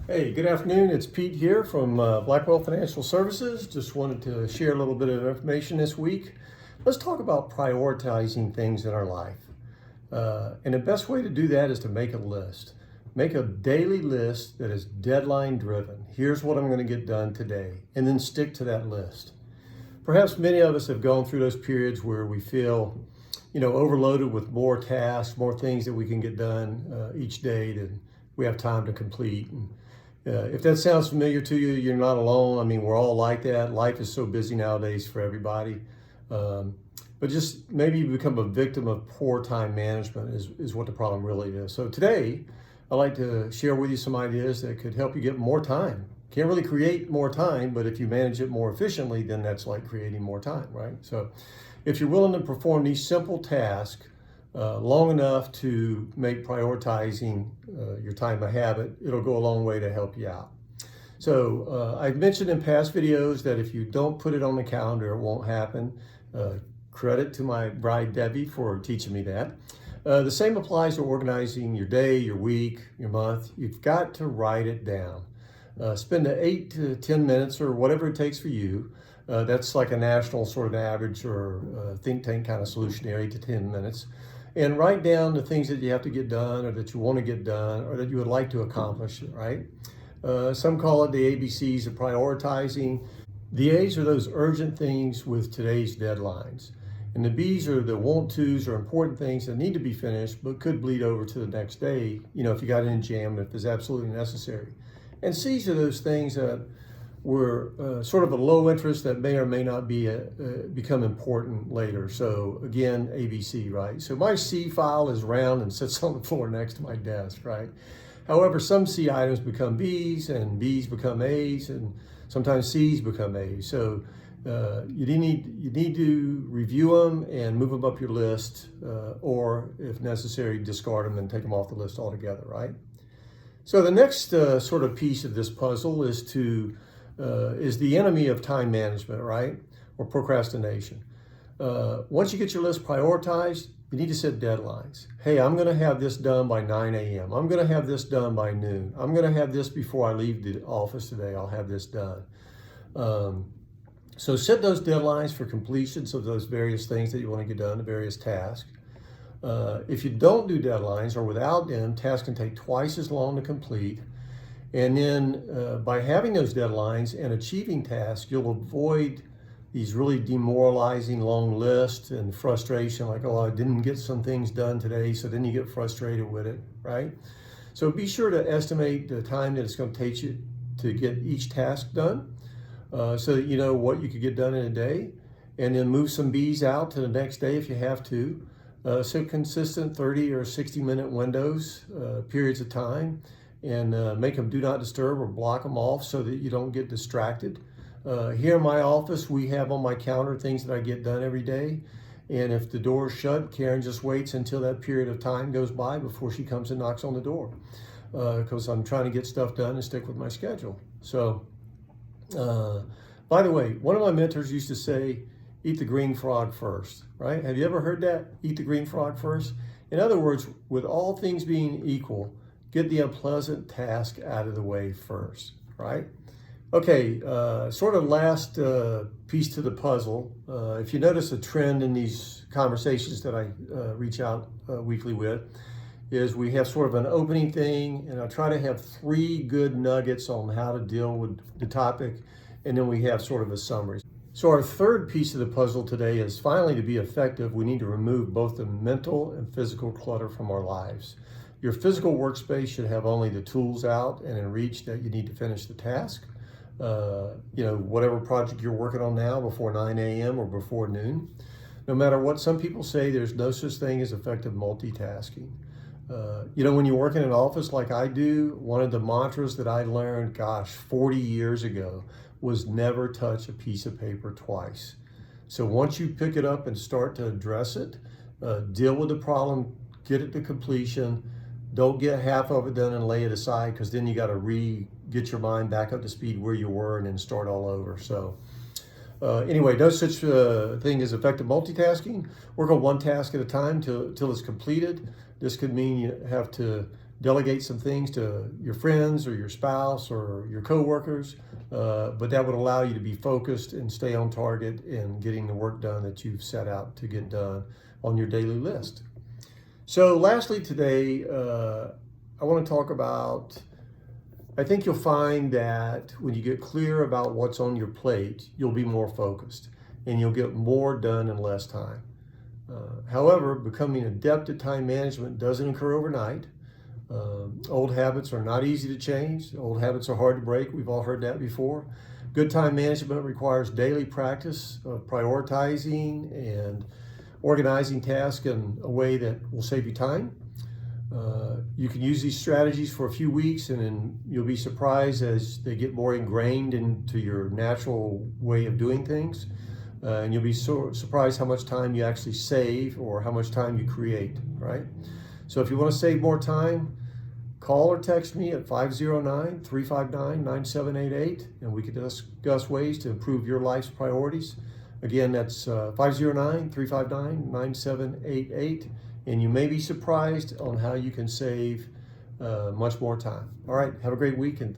Hey, good afternoon. It's Pete here from Blackwell Financial Services. Just wanted to share a little bit of information this week. Let's talk about prioritizing things in our life. And the best way to do that is to make a list. Make a daily list that is deadline driven. Here's what I'm going to get done today, and then stick to that list. Perhaps many of us have gone through those periods where we feel, overloaded with more tasks, more things that we can get done each day than we have time to complete. And if that sounds familiar to you, you're not alone. I mean, we're all like that. Life is so busy nowadays for everybody. But just maybe you become a victim of poor time management is what the problem really is. So today, I'd like to share with you some ideas that could help you get more time. Can't really create more time, but if you manage it more efficiently, then that's like creating more time, right? So if you're willing to perform these simple tasks long enough to make prioritizing your time a habit, it'll go a long way to help you out. So I've mentioned in past videos that if you don't put it on the calendar, it won't happen. Credit to my bride Debbie for teaching me that. The same applies to organizing your day, your week, your month. You've got to write it down. Spend 8 to 10 minutes or whatever it takes for you. That's like a national sort of average or think tank kind of solution there, 8 to 10 minutes. And write down the things that you have to get done or that you want to get done or that you would like to accomplish, right? Some call it the ABCs of prioritizing. The A's are those urgent things with today's deadlines. And the B's are the want tos or important things that need to be finished but could bleed over to the next day, if you got in jam, if it's absolutely necessary. And C's are those things that were sort of a low interest that may or may not be become important later. So again, ABC, right? So my C file is round and sits on the floor next to my desk, right? However, some C items become B's and B's become A's and sometimes C's become A's. So you need to review them and move them up your list or if necessary, discard them and take them off the list altogether, right? So the next sort of piece of this puzzle is the enemy of time management, right? Or procrastination. Once you get your list prioritized, you need to set deadlines. Hey, I'm going to have this done by 9 a.m. I'm going to have this done by noon. I'm going to have this before I leave the office today. I'll have this done. So set those deadlines for completions of those various things that you want to get done, the various tasks. If you don't do deadlines or without them, tasks can take twice as long to complete. And then by having those deadlines and achieving tasks, you'll avoid these really demoralizing long lists and frustration, like, oh, I didn't get some things done today, so then you get frustrated with it, right? So be sure to estimate the time that it's going to take you to get each task done so that you know what you could get done in a day, and then move some B's out to the next day if you have to. So consistent 30 or 60-minute windows, periods of time, and make them do not disturb or block them off so that you don't get distracted. Here in my office, we have on my counter things that I get done every day. And if the door is shut, Karen just waits until that period of time goes by before she comes and knocks on the door. Because I'm trying to get stuff done and stick with my schedule. So, by the way, one of my mentors used to say, eat the green frog first, right? Have you ever heard that? Eat the green frog first? In other words, with all things being equal, get the unpleasant task out of the way first, right? Okay, sort of last piece to the puzzle. If you notice a trend in these conversations that I reach out weekly with, is we have sort of an opening thing, and I try to have 3 good nuggets on how to deal with the topic, and then we have sort of a summary. So our third piece of the puzzle today is finally to be effective, we need to remove both the mental and physical clutter from our lives. Your physical workspace should have only the tools out and in reach that you need to finish the task. Whatever project you're working on now before 9 a.m. or before noon. No matter what some people say, there's no such thing as effective multitasking. When you work in an office like I do, one of the mantras that I learned, 40 years ago, was never touch a piece of paper twice. So once you pick it up and start to address it, deal with the problem, get it to completion. Don't get half of it done and lay it aside, because then you got to get your mind back up to speed where you were and then start all over. So anyway, no such thing as effective multitasking. Work on one task at a time till it's completed. This could mean you have to delegate some things to your friends or your spouse or your coworkers, but that would allow you to be focused and stay on target in getting the work done that you've set out to get done on your daily list. So lastly today, I want to talk about, I think you'll find that when you get clear about what's on your plate, you'll be more focused and you'll get more done in less time. However, becoming adept at time management doesn't occur overnight. Old habits are not easy to change. Old habits are hard to break. We've all heard that before. Good time management requires daily practice of prioritizing and organizing tasks in a way that will save you time. You can use these strategies for a few weeks and then you'll be surprised as they get more ingrained into your natural way of doing things. And you'll be so surprised how much time you actually save or how much time you create, right? So if you want to save more time, call or text me at 509-359-9788 and we can discuss ways to improve your life's priorities. Again, that's 509-359-9788 and you may be surprised on how you can save much more time. All right, have a great weekend.